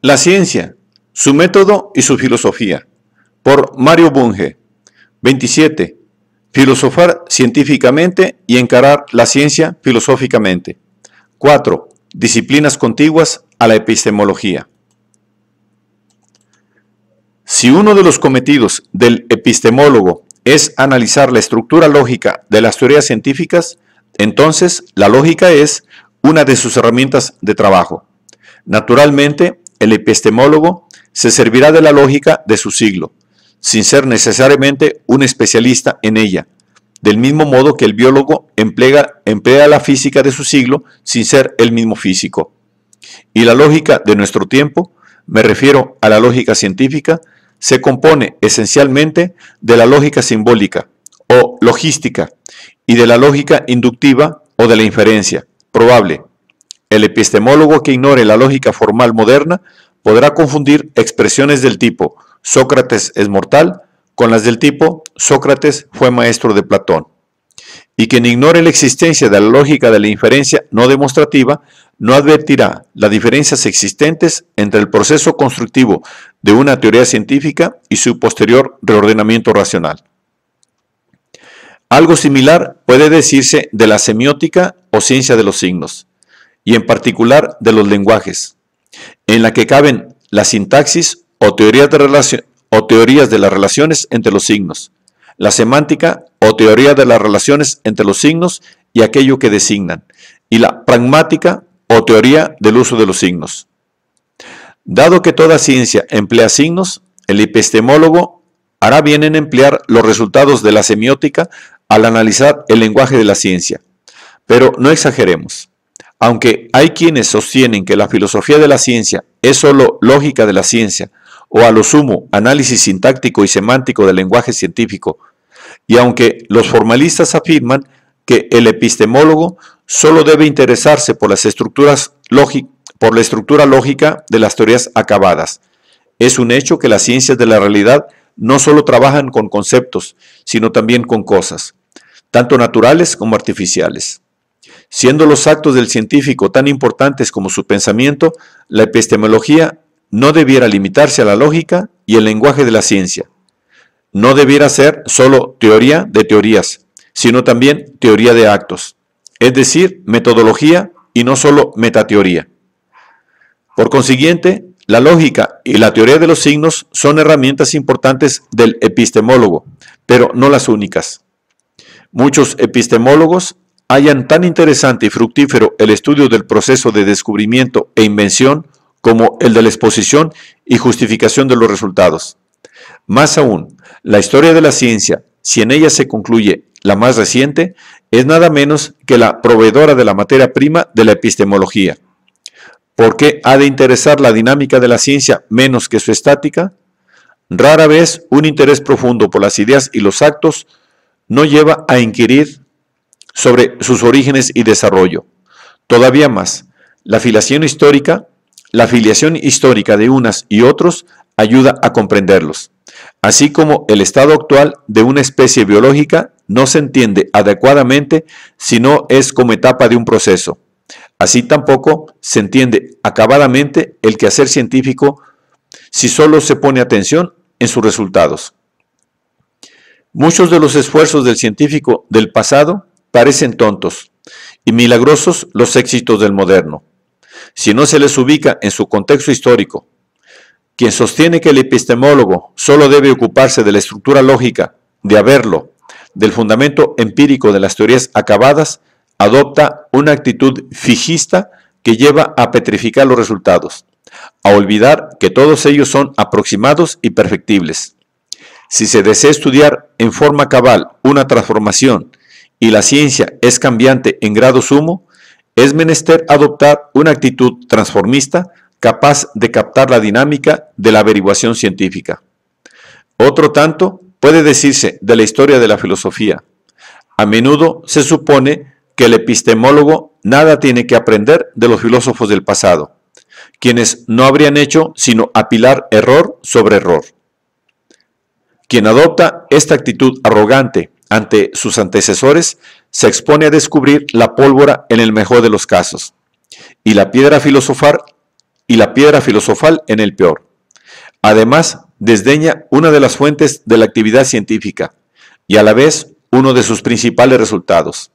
La ciencia, su método y su filosofía, por Mario Bunge. 27. Filosofar científicamente y encarar la ciencia filosóficamente. 4. Disciplinas contiguas a la epistemología. Si uno de los cometidos del epistemólogo es analizar la estructura lógica de las teorías científicas, entonces la lógica es una de sus herramientas de trabajo. Naturalmente, el epistemólogo se servirá de la lógica de su siglo, sin ser necesariamente un especialista en ella, del mismo modo que el biólogo emplea la física de su siglo sin ser el mismo físico. Y la lógica de nuestro tiempo, me refiero a la lógica científica, se compone esencialmente de la lógica simbólica o logística y de la lógica inductiva o de la inferencia probable. El epistemólogo que ignore la lógica formal moderna podrá confundir expresiones del tipo Sócrates es mortal con las del tipo Sócrates fue maestro de Platón. Y quien ignore la existencia de la lógica de la inferencia no demostrativa no advertirá las diferencias existentes entre el proceso constructivo de una teoría científica y su posterior reordenamiento racional. Algo similar puede decirse de la semiótica o ciencia de los signos, y en particular de los lenguajes, en la que caben la sintaxis o teorías de las relaciones entre los signos, la semántica o teoría de las relaciones entre los signos y aquello que designan, y la pragmática o teoría del uso de los signos. Dado que toda ciencia emplea signos, el epistemólogo hará bien en emplear los resultados de la semiótica al analizar el lenguaje de la ciencia. Pero no exageremos. Aunque hay quienes sostienen que la filosofía de la ciencia es sólo lógica de la ciencia, o a lo sumo análisis sintáctico y semántico del lenguaje científico, y aunque los formalistas afirman que el epistemólogo solo debe interesarse por la estructura lógica de las teorías acabadas, es un hecho que las ciencias de la realidad no solo trabajan con conceptos, sino también con cosas, tanto naturales como artificiales. Siendo los actos del científico tan importantes como su pensamiento, la epistemología no debiera limitarse a la lógica y el lenguaje de la ciencia. No debiera ser solo teoría de teorías, sino también teoría de actos, es decir, metodología y no solo metateoría. Por consiguiente, la lógica y la teoría de los signos son herramientas importantes del epistemólogo, pero no las únicas. Muchos epistemólogos hallan tan interesante y fructífero el estudio del proceso de descubrimiento e invención como el de la exposición y justificación de los resultados. Más aún, la historia de la ciencia, si en ella se concluye la más reciente, es nada menos que la proveedora de la materia prima de la epistemología. ¿Por qué ha de interesar la dinámica de la ciencia menos que su estática? Rara vez un interés profundo por las ideas y los actos no lleva a inquirir sobre sus orígenes y desarrollo. Todavía más, la filiación histórica de unas y otros ayuda a comprenderlos, así como el estado actual de una especie biológica no se entiende adecuadamente si no es como etapa de un proceso. Así tampoco se entiende acabadamente el quehacer científico si solo se pone atención en sus resultados. Muchos de los esfuerzos del científico del pasado parecen tontos y milagrosos los éxitos del moderno, si no se les ubica en su contexto histórico. Quien sostiene que el epistemólogo solo debe ocuparse de la estructura lógica, de haberlo, del fundamento empírico de las teorías acabadas, adopta una actitud fijista que lleva a petrificar los resultados, a olvidar que todos ellos son aproximados y perfectibles. Si se desea estudiar en forma cabal una transformación y la ciencia es cambiante en grado sumo, es menester adoptar una actitud transformista capaz de captar la dinámica de la averiguación científica. Otro tanto puede decirse de la historia de la filosofía. A menudo se supone que el epistemólogo nada tiene que aprender de los filósofos del pasado, quienes no habrían hecho sino apilar error sobre error. Quien adopta esta actitud arrogante ante sus antecesores se expone a descubrir la pólvora en el mejor de los casos, y la piedra a filosofar y la piedra filosofal en el peor. Además, desdeña una de las fuentes de la actividad científica y a la vez uno de sus principales resultados,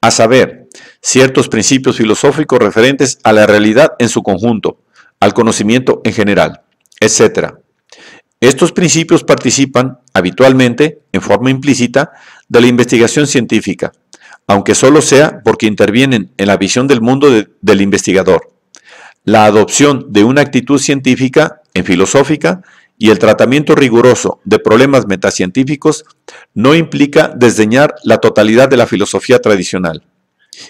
a saber, ciertos principios filosóficos referentes a la realidad en su conjunto, al conocimiento en general, etc. Estos principios participan habitualmente, en forma implícita, de la investigación científica, aunque solo sea porque intervienen en la visión del mundo del investigador. La adopción de una actitud científica en filosófica y el tratamiento riguroso de problemas metacientíficos no implica desdeñar la totalidad de la filosofía tradicional.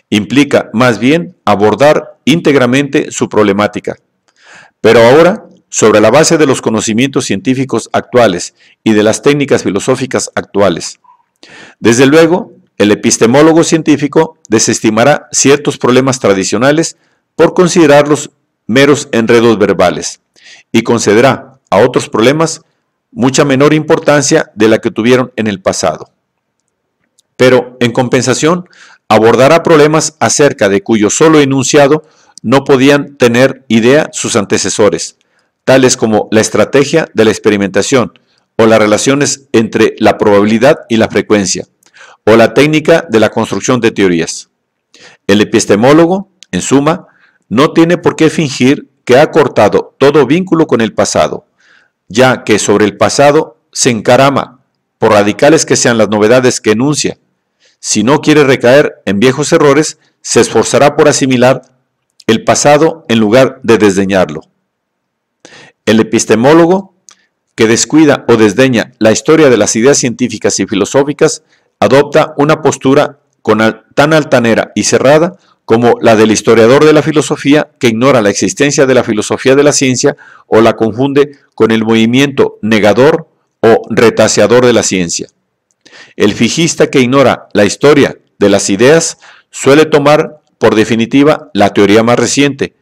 Implica, más bien, abordar íntegramente su problemática. Pero ahora, sobre la base de los conocimientos científicos actuales y de las técnicas filosóficas actuales. Desde luego, el epistemólogo científico desestimará ciertos problemas tradicionales por considerarlos meros enredos verbales y concederá a otros problemas mucha menor importancia de la que tuvieron en el pasado. Pero, en compensación, abordará problemas acerca de cuyo solo enunciado no podían tener idea sus antecesores, tales como la estrategia de la experimentación o las relaciones entre la probabilidad y la frecuencia, o la técnica de la construcción de teorías. El epistemólogo, en suma, no tiene por qué fingir que ha cortado todo vínculo con el pasado, ya que sobre el pasado se encarama, por radicales que sean las novedades que enuncia. Si no quiere recaer en viejos errores, se esforzará por asimilar el pasado en lugar de desdeñarlo. El epistemólogo, que descuida o desdeña la historia de las ideas científicas y filosóficas, adopta una postura tan altanera y cerrada como la del historiador de la filosofía, que ignora la existencia de la filosofía de la ciencia o la confunde con el movimiento negador o retaseador de la ciencia. El fijista, que ignora la historia de las ideas, suele tomar por definitiva la teoría más reciente,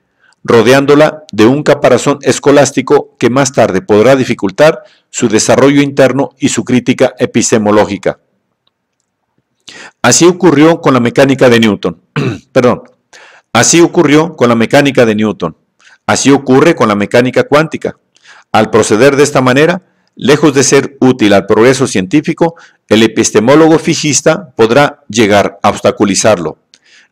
rodeándola de un caparazón escolástico que más tarde podrá dificultar su desarrollo interno y su crítica epistemológica. Así ocurrió con la mecánica de Newton. Así ocurrió con la mecánica de Newton. Así ocurre con la mecánica cuántica. Al proceder de esta manera, lejos de ser útil al progreso científico, el epistemólogo fijista podrá llegar a obstaculizarlo.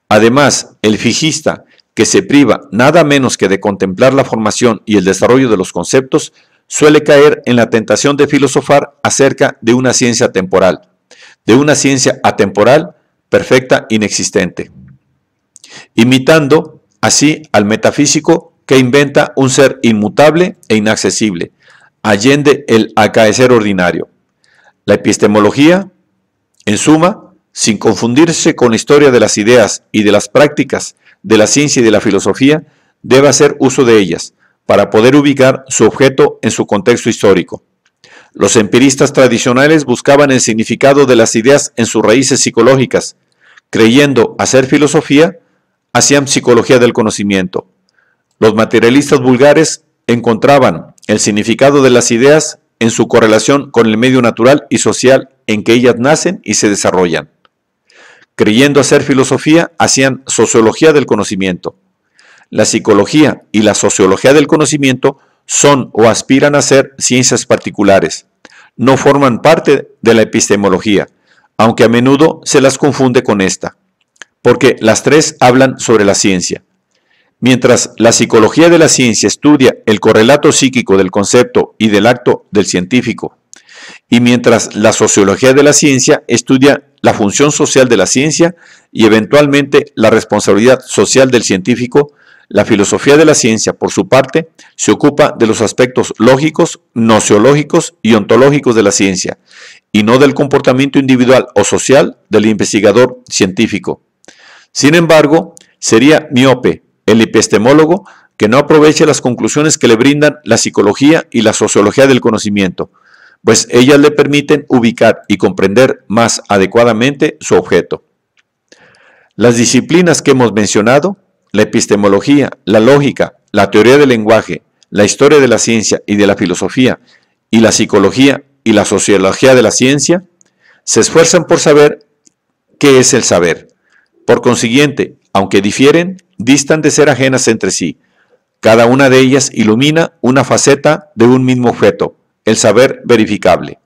Además, el fijista, que se priva nada menos que de contemplar la formación y el desarrollo de los conceptos, suele caer en la tentación de filosofar acerca de una ciencia temporal, de una ciencia atemporal, perfecta, inexistente, imitando así al metafísico que inventa un ser inmutable e inaccesible, allende el acaecer ordinario. La epistemología, en suma, sin confundirse con la historia de las ideas y de las prácticas de la ciencia y de la filosofía, debe hacer uso de ellas para poder ubicar su objeto en su contexto histórico. Los empiristas tradicionales buscaban el significado de las ideas en sus raíces psicológicas. Creyendo hacer filosofía, hacían psicología del conocimiento. Los materialistas vulgares encontraban el significado de las ideas en su correlación con el medio natural y social en que ellas nacen y se desarrollan. Creyendo hacer filosofía, hacían sociología del conocimiento. La psicología y la sociología del conocimiento son o aspiran a ser ciencias particulares. No forman parte de la epistemología, aunque a menudo se las confunde con esta, porque las tres hablan sobre la ciencia. Mientras la psicología de la ciencia estudia el correlato psíquico del concepto y del acto del científico, y mientras la sociología de la ciencia estudia la función social de la ciencia y eventualmente la responsabilidad social del científico, la filosofía de la ciencia, por su parte, se ocupa de los aspectos lógicos, nociológicos y ontológicos de la ciencia, y no del comportamiento individual o social del investigador científico. Sin embargo, sería miope el epistemólogo que no aproveche las conclusiones que le brindan la psicología y la sociología del conocimiento, pues ellas le permiten ubicar y comprender más adecuadamente su objeto. Las disciplinas que hemos mencionado, la epistemología, la lógica, la teoría del lenguaje, la historia de la ciencia y de la filosofía, y la psicología y la sociología de la ciencia, se esfuerzan por saber qué es el saber. Por consiguiente, aunque difieren, distan de ser ajenas entre sí. Cada una de ellas ilumina una faceta de un mismo objeto, el saber verificable.